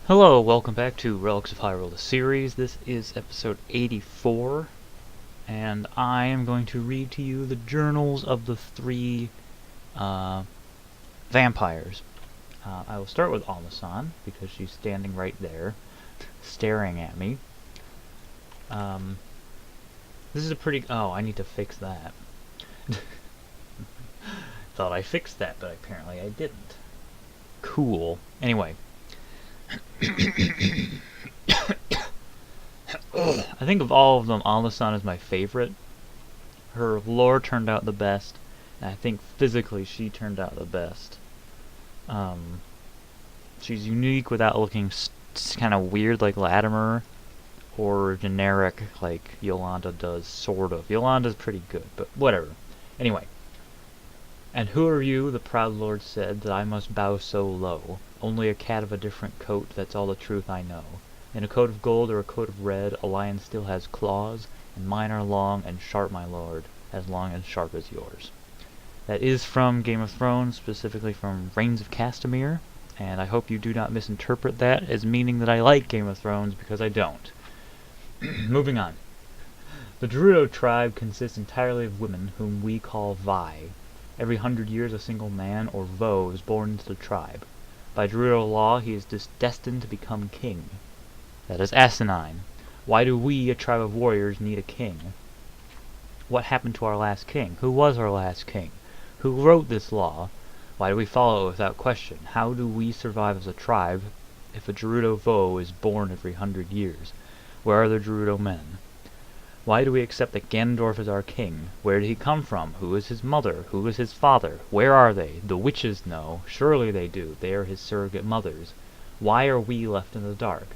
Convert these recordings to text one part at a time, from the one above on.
Hello, welcome back to Relics of Hyrule, the series. This is episode 84, and I am going to read to you the journals of the three vampires. I will start with Almasan, because she's standing right there, staring at me. This is a pretty... Oh, I need to fix that. Thought I fixed that, but apparently I didn't. Cool. Anyway. I think of all of them, Almasan is my favorite. Her lore turned out the best, and I think physically she turned out the best. She's unique without looking kind of weird like Latimer, or generic like Yolanda does, sort of. Yolanda's pretty good, but whatever. Anyway. And who are you, the proud lord said, that I must bow so low? Only a cat of a different coat, that's all the truth I know. In a coat of gold or a coat of red, a lion still has claws, and mine are long and sharp, my lord, as long and sharp as yours. That is from Game of Thrones, specifically from Reigns of Castamere, and I hope you do not misinterpret that as meaning that I like Game of Thrones, because I don't. Moving on. The Gerudo tribe consists entirely of women, whom we call Vi. Every 100 years a single man, or Vo, is born into the tribe. By Gerudo law, he is destined to become king. That is asinine. Why do we, a tribe of warriors, need a king? What happened to our last king? Who was our last king? Who wrote this law? Why do we follow it without question? How do we survive as a tribe if a Gerudo Vo is born every 100 years? Where are the Gerudo men? Why do we accept that Ganondorf is our king? Where did he come from? Who is his mother? Who is his father? Where are they? The witches know. Surely they do. They are his surrogate mothers. Why are we left in the dark?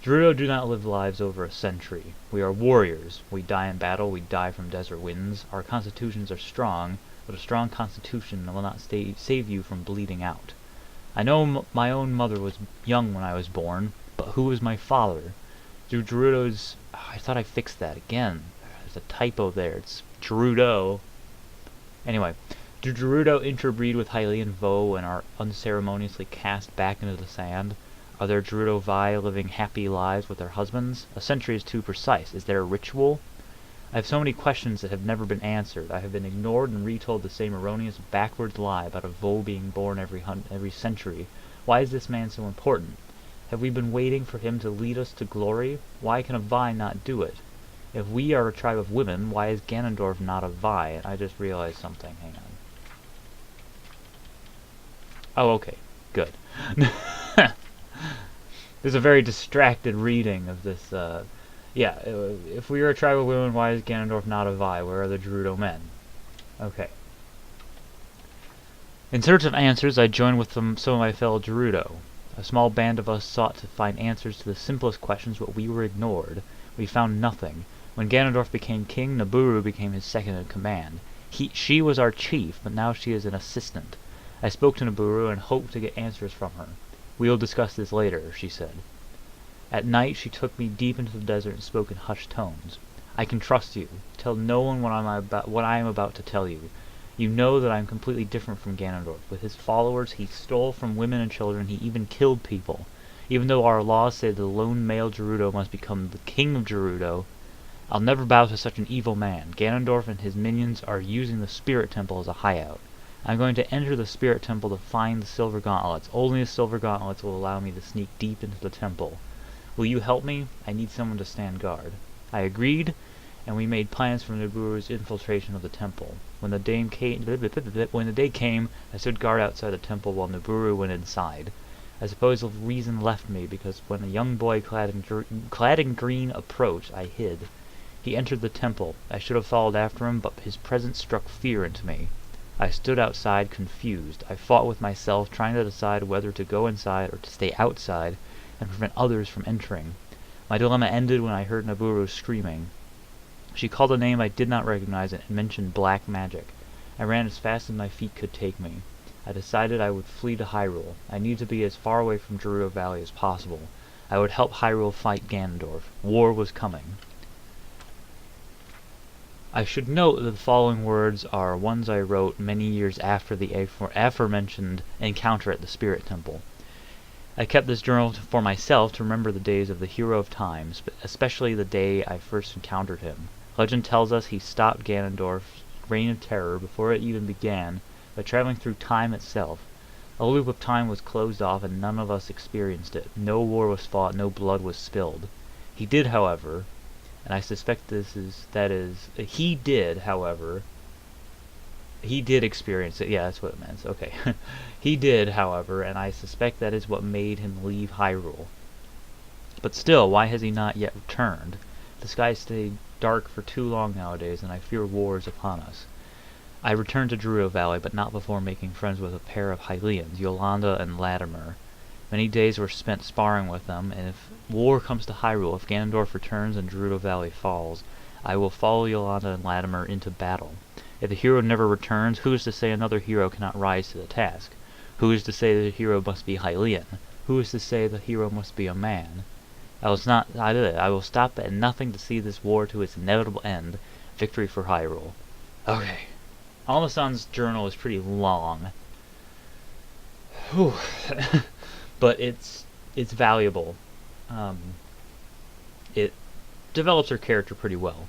Gerudo do not live lives over a century. We are warriors. We die in battle. We die from desert winds. Our constitutions are strong, but a strong constitution will not save you from bleeding out. I know my own mother was young when I was born, but who was my father? Do Gerudo's... Oh, I thought I fixed that again. There's a typo there. It's Gerudo. Anyway, do Gerudo interbreed with Hylian Vo and are unceremoniously cast back into the sand? Are there Gerudo Vi living happy lives with their husbands? A century is too precise. Is there a ritual? I have so many questions that have never been answered. I have been ignored and retold the same erroneous, backwards lie about a Vo being born every century. Why is this man so important? Have we been waiting for him to lead us to glory? Why can a Vi not do it? If we are a tribe of women, why is Ganondorf not a Vi? And I just realized something. Hang on. Oh, okay. Good. There's a very distracted reading of this, yeah, if we are a tribe of women, why is Ganondorf not a Vi? Where are the Gerudo men? Okay. In search of answers, I joined with some of my fellow Gerudo. A small band of us sought to find answers to the simplest questions, but we were ignored. We found nothing. When Ganondorf became king, Nabooru became his second in command. She was our chief, but now she is an assistant. I spoke to Nabooru and hoped to get answers from her. "We will discuss this later," she said. At night she took me deep into the desert and spoke in hushed tones. "I can trust you. Tell no one what I am about to tell you. You know that I am completely different from Ganondorf. With his followers, he stole from women and children. He even killed people. Even though our laws say the lone male Gerudo must become the king of Gerudo, I'll never bow to such an evil man. Ganondorf and his minions are using the Spirit Temple as a hideout. I'm going to enter the Spirit Temple to find the Silver Gauntlets. Only the Silver Gauntlets will allow me to sneak deep into the temple. Will you help me? I need someone to stand guard." I agreed, and we made plans for Nabooru's infiltration of the temple. When the day came, I stood guard outside the temple while Nabooru went inside. I suppose the reason left me, because when a young boy clad in green approached, I hid. He entered the temple. I should have followed after him, but his presence struck fear into me. I stood outside, confused. I fought with myself, trying to decide whether to go inside or to stay outside and prevent others from entering. My dilemma ended when I heard Nabooru screaming. She called a name I did not recognize and mentioned black magic. I ran as fast as my feet could take me. I decided I would flee to Hyrule. I needed to be as far away from Gerudo Valley as possible. I would help Hyrule fight Ganondorf. War was coming. I should note that the following words are ones I wrote many years after the aforementioned encounter at the Spirit Temple. I kept this journal for myself to remember the days of the hero of times, but especially the day I first encountered him. Legend tells us he stopped Ganondorf's reign of terror before it even began by traveling through time itself. A loop of time was closed off and none of us experienced it. No war was fought, no blood was spilled. He did, however, and I suspect he did experience it. Yeah, that's what it meant. Okay. He did, however, and I suspect that is what made him leave Hyrule. But still, why has he not yet returned? The skies stay dark for too long nowadays, and I fear war is upon us. I returned to Gerudo Valley, but not before making friends with a pair of Hylians, Yolanda and Latimer. Many days were spent sparring with them, and if war comes to Hyrule, if Ganondorf returns and Gerudo Valley falls, I will follow Yolanda and Latimer into battle. If the hero never returns, who is to say another hero cannot rise to the task? Who is to say the hero must be Hylian? Who is to say the hero must be a man? I will stop at nothing to see this war to its inevitable end. Victory for Hyrule. Okay. Almason's journal is pretty long. Whew. But it's valuable. It develops her character pretty well.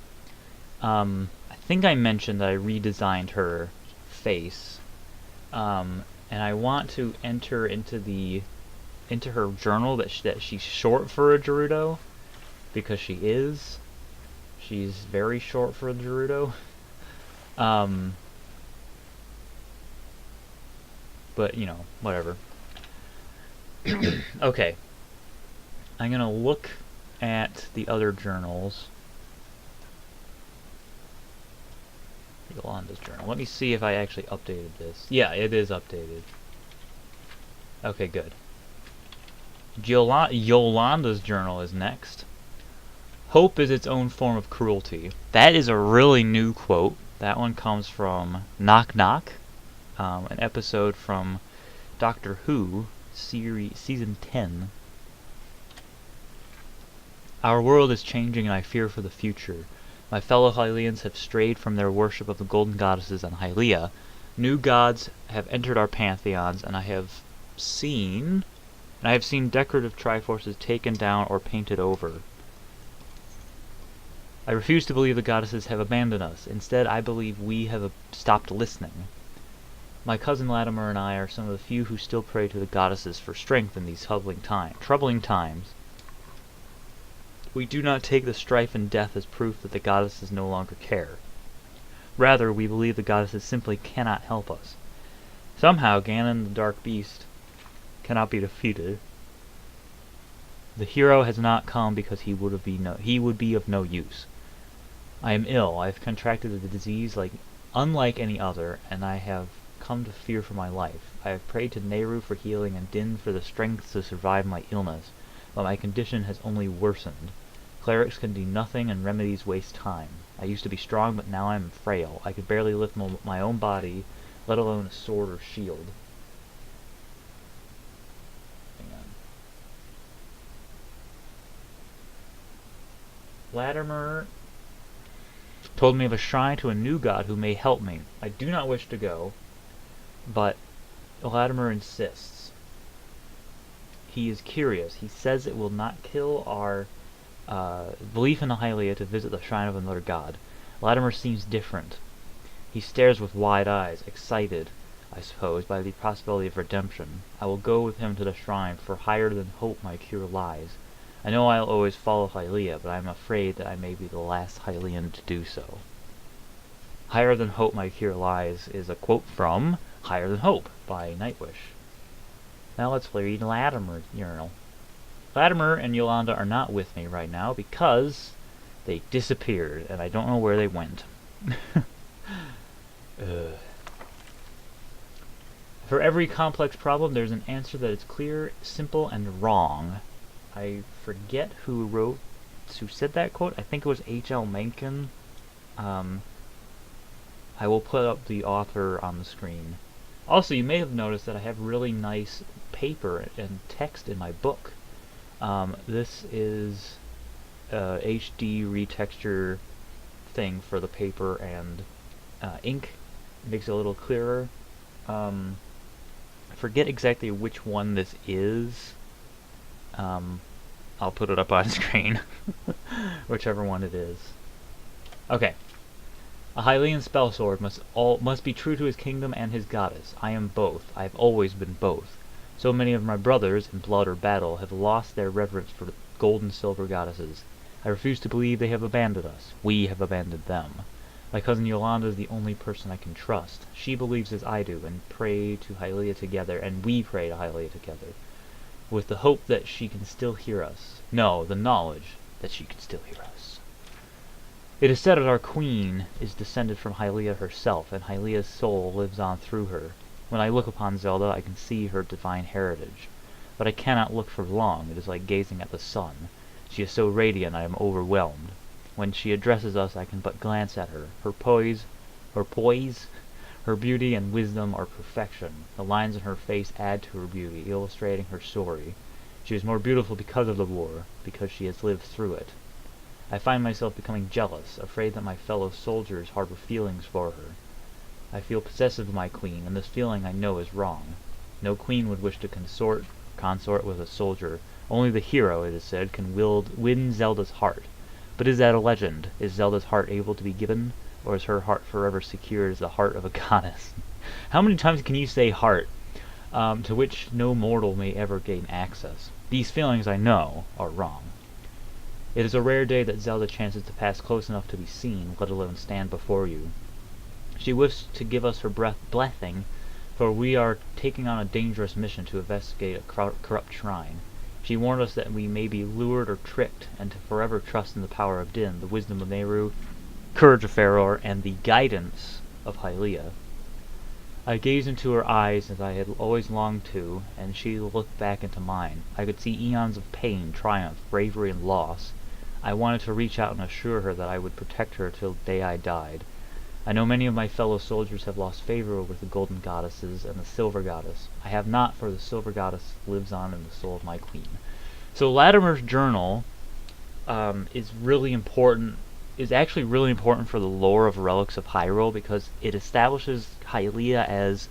I think I mentioned that I redesigned her face, and I want to enter into her journal that she's short for a Gerudo, because she is. She's very short for a Gerudo. But you know, whatever. Okay, I'm gonna look at the other journals. Yolanda's journal. Let me see if I actually updated this. Yeah, it is updated. Okay, good. Yolanda's journal is next. Hope is its own form of cruelty. That is a really new quote. That one comes from Knock Knock, an episode from Doctor Who, season 10. Our world is changing and I fear for the future. My fellow Hylians have strayed from their worship of the golden goddesses on Hylia. New gods have entered our pantheons, and I have seen decorative Triforces taken down or painted over. I refuse to believe the goddesses have abandoned us. Instead, I believe we have stopped listening. My cousin Latimer and I are some of the few who still pray to the goddesses for strength in these troubling times. We do not take the strife and death as proof that the goddesses no longer care. Rather, we believe the goddesses simply cannot help us. Somehow, Ganon the Dark Beast cannot be defeated. The hero has not come because he would be of no use. I am ill. I have contracted a disease unlike any other, and I have come to fear for my life. I have prayed to Nehru for healing and Din for the strength to survive my illness, but my condition has only worsened. Clerics can do nothing and remedies waste time. I used to be strong, but now I am frail. I could barely lift my own body, let alone a sword or shield. Hang on. Latimer told me of a shrine to a new god who may help me. I do not wish to go, but Latimer insists. He is curious. He says it will not kill our belief in the Hylia to visit the shrine of another god. Latimer seems different. He stares with wide eyes, excited, I suppose, by the possibility of redemption. I will go with him to the shrine, for higher than hope my cure lies. I know I'll always follow Hylia, but I am afraid that I may be the last Hylian to do so. Higher than hope my cure lies is a quote from Higher Than Hope by Nightwish. Now let's read Latimer's journal. Latimer and Yolanda are not with me right now because they disappeared, and I don't know where they went. For every complex problem, there's an answer that is clear, simple, and wrong. I forget who said that quote. I think it was H.L. Mencken. I will put up the author on the screen. Also, you may have noticed that I have really nice paper and text in my book. This is HD retexture thing for the paper and ink. Makes it a little clearer. I forget exactly which one this is. I'll put it up on screen, whichever one it is. Okay. A Hylian spell sword must be true to his kingdom and his goddess. I am both. I have always been both. So many of my brothers, in blood or battle, have lost their reverence for gold and silver goddesses. I refuse to believe they have abandoned us. We have abandoned them. My cousin Yolanda is the only person I can trust. She believes as I do, and pray to Hylia together, and we pray to Hylia together, with the hope that she can still hear us. No, the knowledge that she can still hear us. It is said that our queen is descended from Hylia herself, and Hylia's soul lives on through her. When I look upon Zelda, I can see her divine heritage. But I cannot look for long. It is like gazing at the sun. She is so radiant I am overwhelmed. When she addresses us, I can but glance at her. Her poise, her beauty and wisdom are perfection. The lines in her face add to her beauty, illustrating her story. She is more beautiful because of the war, because she has lived through it. I find myself becoming jealous, afraid that my fellow soldiers harbor feelings for her. I feel possessive of my queen, and this feeling I know is wrong. No queen would wish to consort with a soldier. Only the hero, it is said, can win Zelda's heart. But is that a legend? Is Zelda's heart able to be given, or is her heart forever secured as the heart of a goddess? How many times can you say heart, to which no mortal may ever gain access? These feelings, I know, are wrong. It is a rare day that Zelda chances to pass close enough to be seen, let alone stand before you. She wished to give us her blessing, for we are taking on a dangerous mission to investigate a corrupt shrine. She warned us that we may be lured or tricked, and to forever trust in the power of Din, the wisdom of Nehru, courage of Faroer, and the guidance of Hylia. I gazed into her eyes as I had always longed to, and she looked back into mine. I could see eons of pain, triumph, bravery, and loss. I wanted to reach out and assure her that I would protect her till the day I died. I know many of my fellow soldiers have lost favor with the golden goddesses and the silver goddess. I have not, for the silver goddess lives on in the soul of my queen. So Latimer's journal is really important. Is actually really important for the lore of Relics of Hyrule, because it establishes Hylia as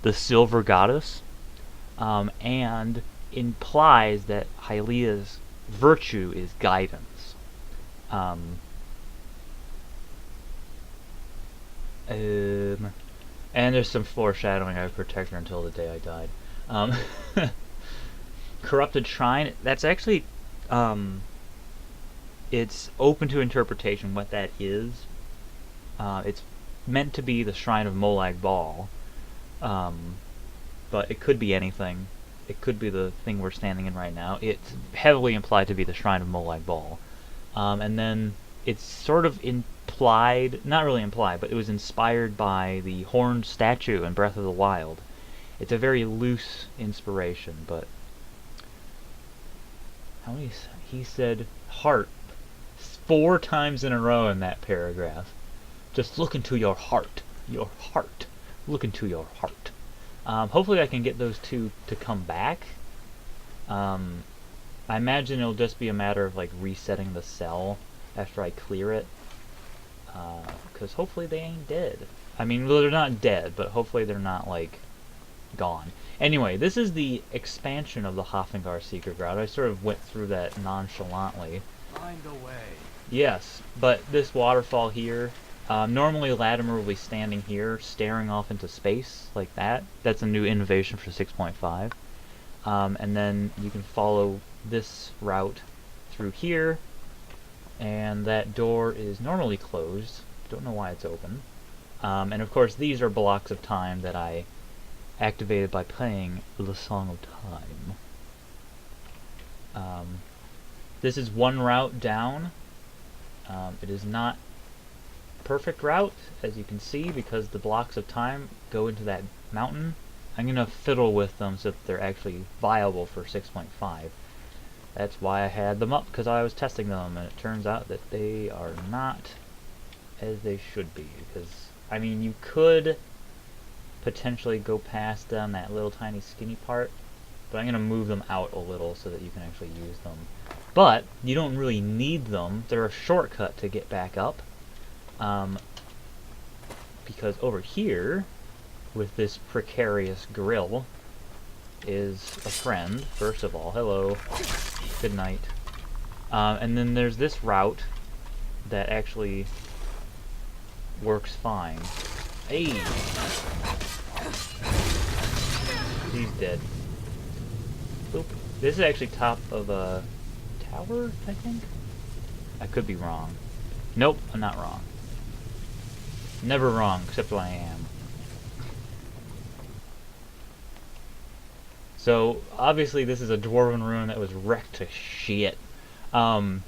the silver goddess, and implies that Hylia's virtue is guidance. And there's some foreshadowing. I would protect her until the day I died. Corrupted Shrine, that's actually, it's open to interpretation what that is. It's meant to be the Shrine of Molag Bal, but it could be anything. It could be the thing we're standing in right now. It's heavily implied to be the Shrine of Molag Bal. And then it's sort of implied, not really implied, but it was inspired by the horned statue in Breath of the Wild. It's a very loose inspiration, but how many? He said heart 4 times in a row in that paragraph. Just look into your heart. Your heart. Look into your heart. Hopefully I can get those two to come back. I imagine it'll just be a matter of like resetting the cell after I clear it. Because hopefully they ain't dead. I mean, well, they're not dead, but hopefully they're not like gone. Anyway, this is the expansion of the Haafingar Secret Grotto. I sort of went through that nonchalantly. Find a way. Yes, but this waterfall here, normally Latimer will be standing here, staring off into space, like that. That's a new innovation for 6.5. And then you can follow this route through here, and that door is normally closed. Don't know why it's open. And of course these are blocks of time that I activated by playing the Song of Time. This is one route down. It is not a perfect route, as you can see, because the blocks of time go into that mountain. I'm going to fiddle with them so that they're actually viable for 6.5. That's why I had them up, because I was testing them, and it turns out that they are not as they should be. Because, I mean, you could potentially go past them, that little tiny skinny part, but I'm going to move them out a little so that you can actually use them. But you don't really need them. They're a shortcut to get back up. Because over here, with this precarious grill, is a friend, first of all. Hello. Good night. And then there's this route that actually works fine. Hey! He's dead. Boop. This is actually top of a tower, I think? I could be wrong. Nope, I'm not wrong. Never wrong, except when I am. So, obviously this is a dwarven ruin that was wrecked to shit. And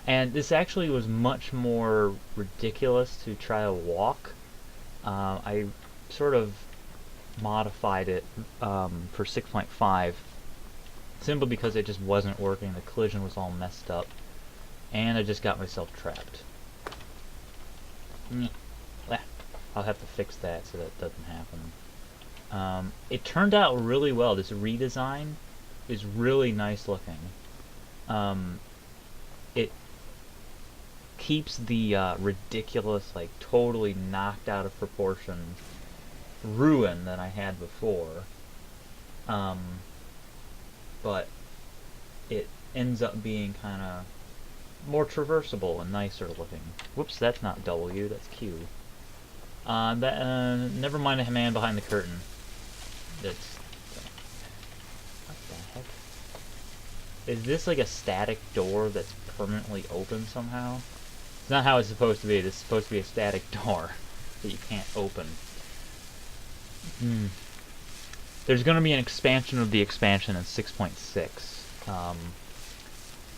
this actually was much more ridiculous to try to walk. I sort of modified it for 6.5 simply because it just wasn't working. The collision was all messed up, and I just got myself trapped. I'll have to fix that so that doesn't happen. It turned out really well. This redesign is really nice looking. It keeps the ridiculous, like totally knocked out of proportion ruin that I had before, but it ends up being kind of more traversable and nicer looking. Whoops, that's not W, that's Q. Never mind the man behind the curtain. That's... what the heck? Is this like a static door that's permanently open somehow? It's not how it's supposed to be. It's supposed to be a static door that you can't open. There's going to be an expansion of the expansion in 6.6.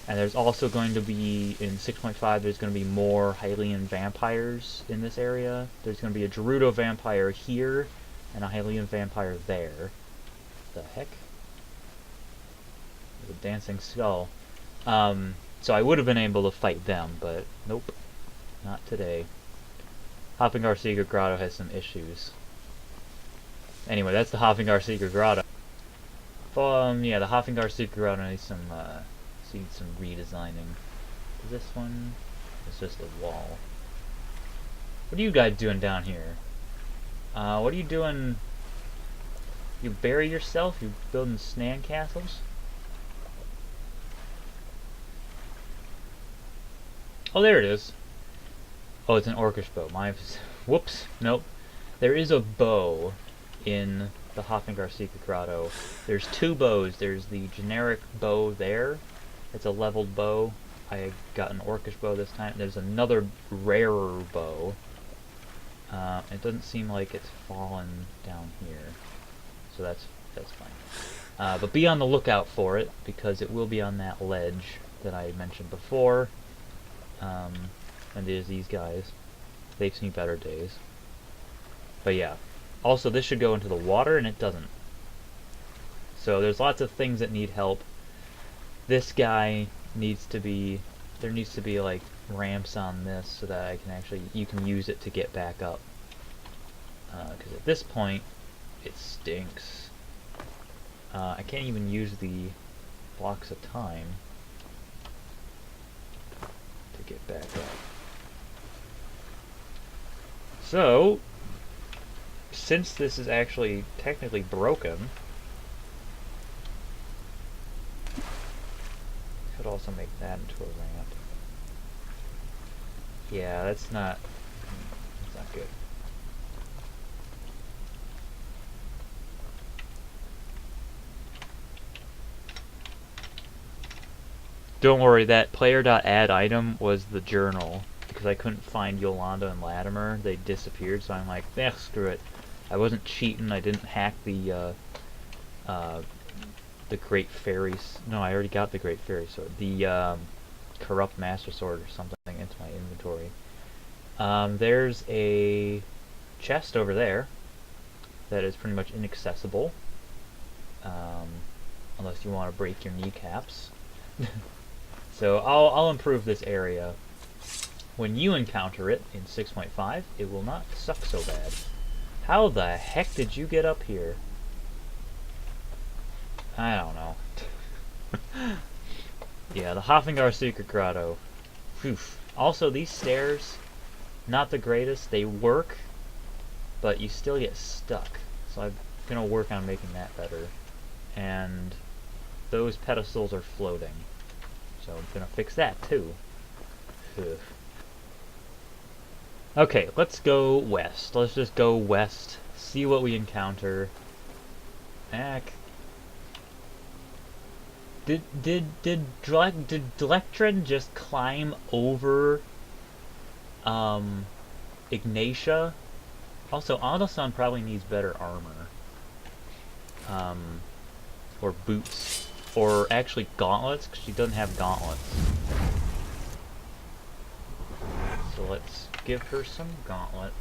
And there's also going to be, in 6.5, there's going to be more Hylian vampires in this area. There's going to be a Gerudo vampire here, and a Hylian vampire there. The heck? There's a dancing skull. So I would have been able to fight them, but nope. Not today. Haafingar Secret Grotto has some issues. Anyway, that's the Haafingar Secret Grotto. Yeah, the Haafingar Secret Grotto needs some redesigning. Is this one? It's just a wall. What are you guys doing down here? What are you doing? You bury yourself? You building sand castles? Oh, there it is. Oh, it's an orcish bow. Whoops. Nope. There is a bow in the Haafingar Secret Grotto. There's two bows. There's the generic bow there. It's a leveled bow. I got an orcish bow this time. There's another rarer bow. It doesn't seem like it's fallen down here, so that's fine. But be on the lookout for it, because it will be on that ledge that I mentioned before. And there's these guys. They've seen better days. But yeah. Also, this should go into the water, and it doesn't. So there's lots of things that need help. This guy needs to be... there needs to be, like, ramps on this so that I can actually... you can use it to get back up. Because at this point, it stinks. I can't even use the blocks of time to get back up. So, since this is actually technically broken, could also make that into a ramp. Yeah, that's not good. Don't worry, that player.add item was the journal, because I couldn't find Yolanda and Latimer. They disappeared, so I'm like, screw it. I wasn't cheating. I didn't hack the Great Fairies. No, I already got the Great Fairy Sword. The Corrupt Master Sword or something into my inventory. There's a chest over there that is pretty much inaccessible, unless you want to break your kneecaps. So I'll improve this area. When you encounter it in 6.5, it will not suck so bad. How the heck did you get up here? I don't know. Yeah, the Haafingar Secret Grotto. Whew. Also, these stairs, not the greatest. They work, but you still get stuck. So I've gonna work on making that better. And those pedestals are floating, so I'm gonna fix that too. Ugh. Okay, let's go west. Let's just go west, see what we encounter. Heck. Did Dlectrin just climb over Ignatia? Also, Adasan probably needs better armor. Or boots. Or actually gauntlets, because she doesn't have gauntlets. So let's give her some gauntlets.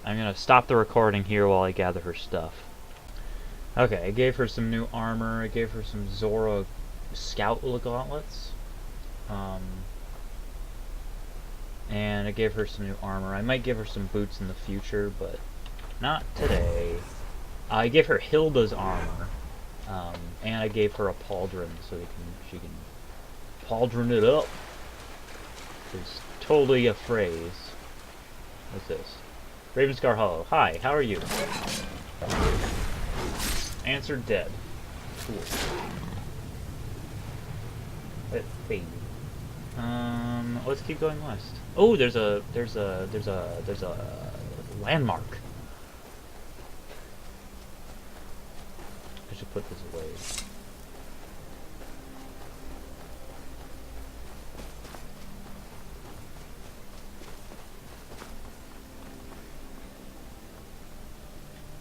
I'm gonna stop the recording here while I gather her stuff. Okay, I gave her some new armor. I gave her some Zora Scout gauntlets. And I gave her some new armor. I might give her some boots in the future, but not today. I gave her Hilda's armor. And I gave her a pauldron so she can pauldron it up. It's totally a phrase. What's this? Ravenscar Hollow. Hi, how are you? Answered dead. Cool. Let's see. Let's keep going west. Oh, there's a landmark. I should put this away.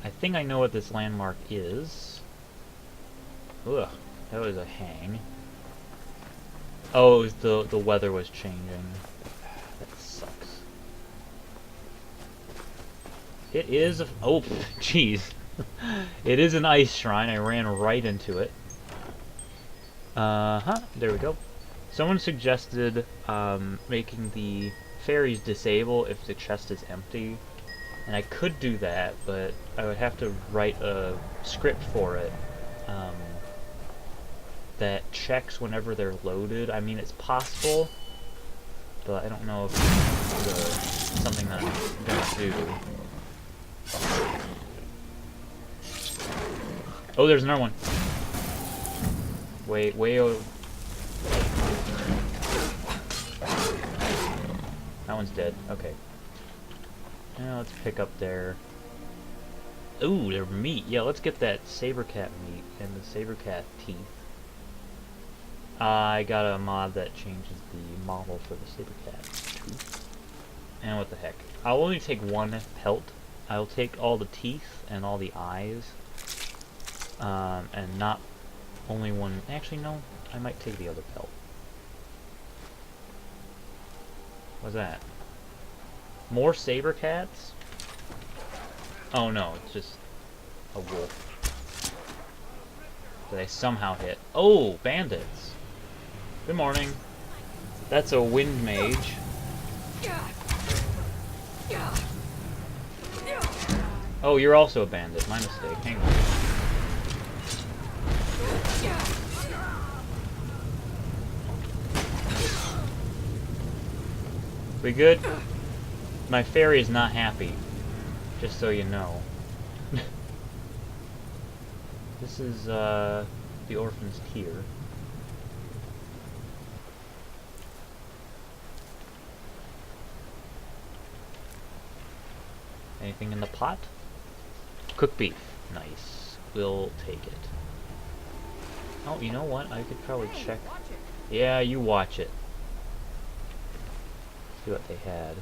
I think I know what this landmark is. Ugh, that was a hang. Oh, it was the weather was changing. That sucks. It is a... Oh, jeez. It is an ice shrine. I ran right into it. There we go. Someone suggested making the fairies disable if the chest is empty. And I could do that, but I would have to write a script for it that checks whenever they're loaded. I mean, it's possible, but I don't know if it's something that I'm gonna do. Oh, there's another one. Way over. That one's dead. Okay. Now let's pick up there. Ooh, their meat. Yeah, let's get that saber cat meat and the saber cat teeth. I got a mod that changes the model for the saber cat tooth. And what the heck. I'll only take one pelt. I'll take all the teeth and all the eyes. And not only one. Actually, no. I might take the other pelt. What's that? More saber cats? Oh no, it's just a wolf. Did I somehow hit? Oh, bandits. Good morning. That's a wind mage. Oh, you're also a bandit. My mistake. Hang on. We good? My fairy is not happy. Just so you know. This is, the orphan's tier. Anything in the pot? Cooked beef. Nice. We'll take it. Oh, you know what? I could probably check. Yeah, you watch it. See what they had.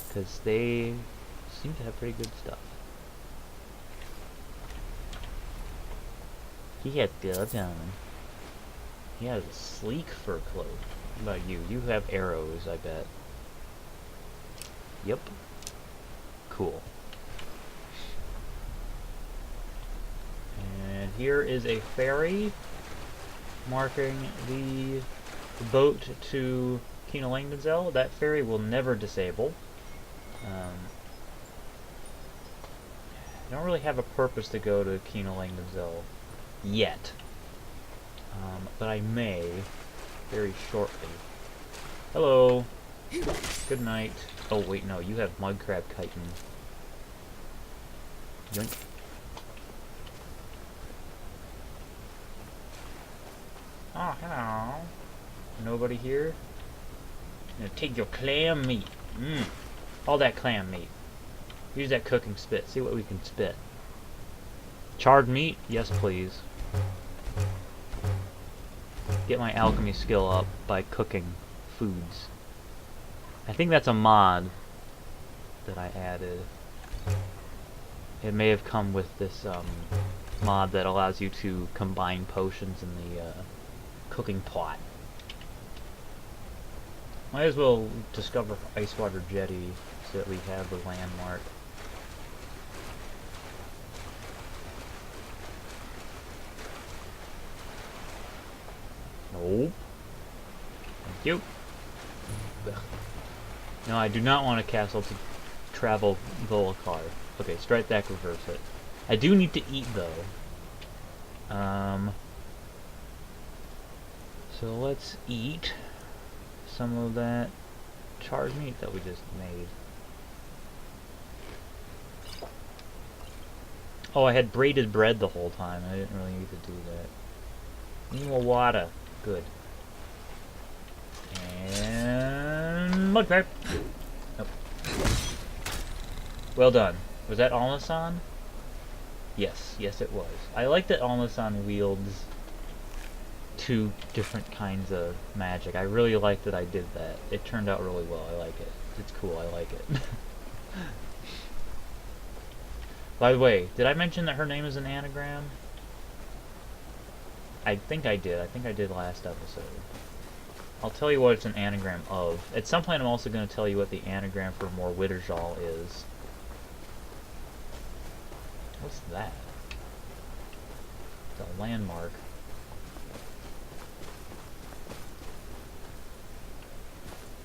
Because they seem to have pretty good stuff. He has gloves on. He has a sleek fur cloak. What about you? You have arrows, I bet. Yep. Cool. And here is a ferry marking the boat to Kina Langdonzel. That ferry will never disable. I don't really have a purpose to go to Kina Langdonzel yet. But I may very shortly. Hello. Good night. Oh wait, no, you have mud crab chitin. Yoink. Oh, hello. Nobody here? I'm gonna take your clam meat. Mmm. All that clam meat. Use that cooking spit. See what we can spit. Charred meat? Yes, please. Get my alchemy skill up by cooking foods. I think that's a mod that I added. It may have come with this mod that allows you to combine potions in the cooking pot. Might as well discover Icewater Jetty so that we have the landmark. Nope. Thank you. Ugh. No, I do not want a castle to travel Volokar. Okay, strike back, reverse it. I do need to eat though. So let's eat some of that charred meat that we just made. Oh, I had braided bread the whole time. I didn't really need to do that. Need more water. Good. And mud crab. Nope. Well done. Was that Almasan? Yes, yes it was. I like that Almasan wields two different kinds of magic. I really like that I did that. It turned out really well. I like it. It's cool. I like it. By the way, did I mention that her name is an anagram? I think I did. I think I did last episode. I'll tell you what it's an anagram of. At some point I'm also going to tell you what the anagram for More Witterjall is. What's that? It's a landmark.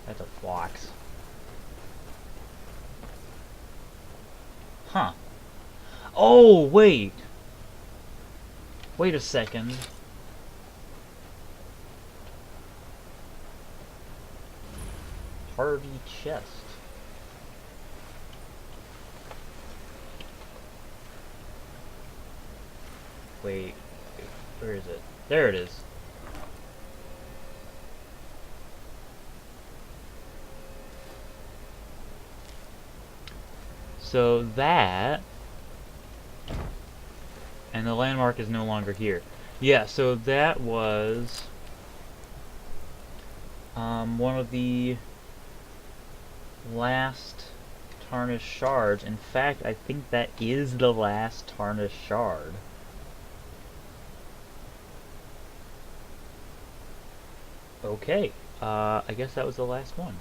That's a fox. Huh. Oh, wait! Wait a second. Harvey chest. Wait, where is it? There it is. So that, and the landmark is no longer here. Yeah, so that was one of the last Tarnished Shards. In fact, I think that is the last Tarnished Shard. Okay, I guess that was the last one.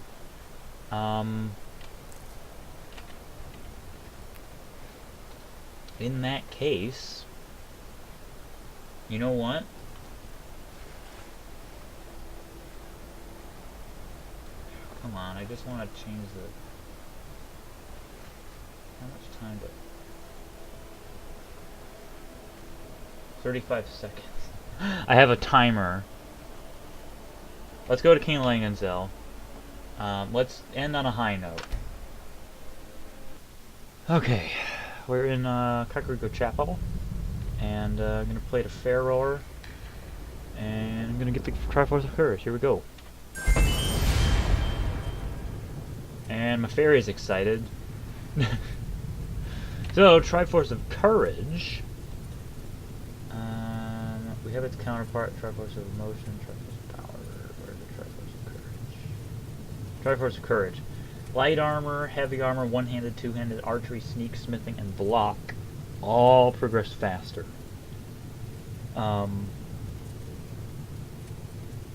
In that case, you know what? Come on, I just want to change the... How much time do... 35 seconds. I have a timer. Let's go to King Langenzel. Let's end on a high note. Okay, we're in Kakariko Chapel, and I'm gonna play the Fair Roller, and I'm gonna get the Triforce of Courage. Here we go. And my fairy's excited. So, Triforce of Courage. We have its counterpart, Triforce of Emotion, Triforce of Power. Where's the Triforce of Courage? Triforce of Courage. Light armor, heavy armor, one-handed, two-handed, archery, sneak, smithing, and block all progress faster.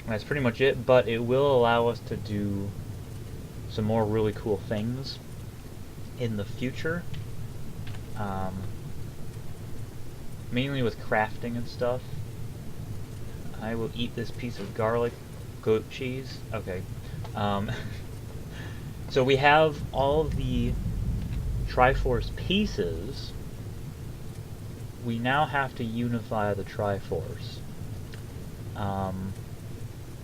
That's pretty much it, but it will allow us to do some more really cool things in the future. Mainly with crafting and stuff. I will eat this piece of garlic goat cheese. Okay. So we have all of the Triforce pieces. We now have to unify the Triforce.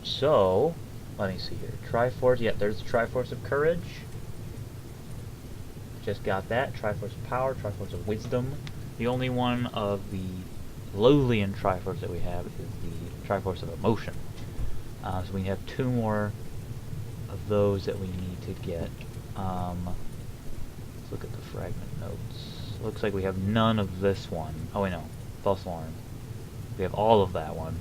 So, let me see here. Triforce, yeah, there's the Triforce of Courage. Just got that. Triforce of Power, Triforce of Wisdom. The only one of the Lothian Triforce that we have is the Triforce of Emotion. So we have 2 more of those that we need to get. Let's look at the fragment notes. Looks like we have none of this one. Oh wait, no. False alarm. We have all of that one.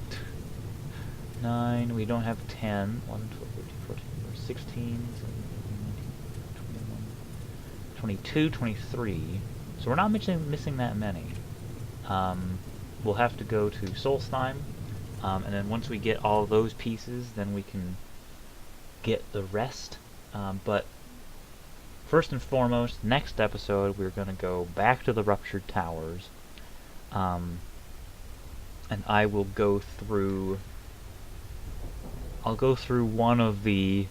9, we don't have 10. 11, 12, 13, 14, 16, 17, 22, 23. So we're not missing that many. We'll have to go to Solstheim, and then once we get all those pieces, then we can get the rest. But first and foremost, next episode we're going to go back to the Ruptured Towers, and I will go through... I'll go through one of the...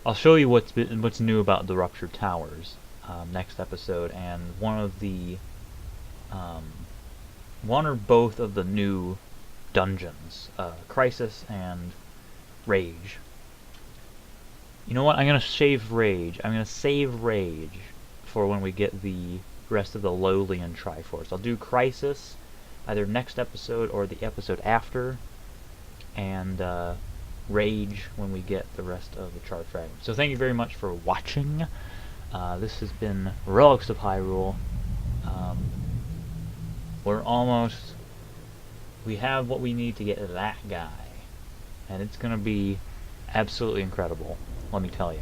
I'll show you what's new about the Ruptured Towers next episode, and one of the... one or both of the new dungeons, Crisis and Rage. You know what? I'm gonna save Rage. I'm gonna save Rage for when we get the rest of the Lothian Triforce. I'll do Crisis either next episode or the episode after, and Rage when we get the rest of the Charred Fragments. So thank you very much for watching. This has been Relics of Hyrule. We have what we need to get that guy, and it's gonna be absolutely incredible, let me tell you.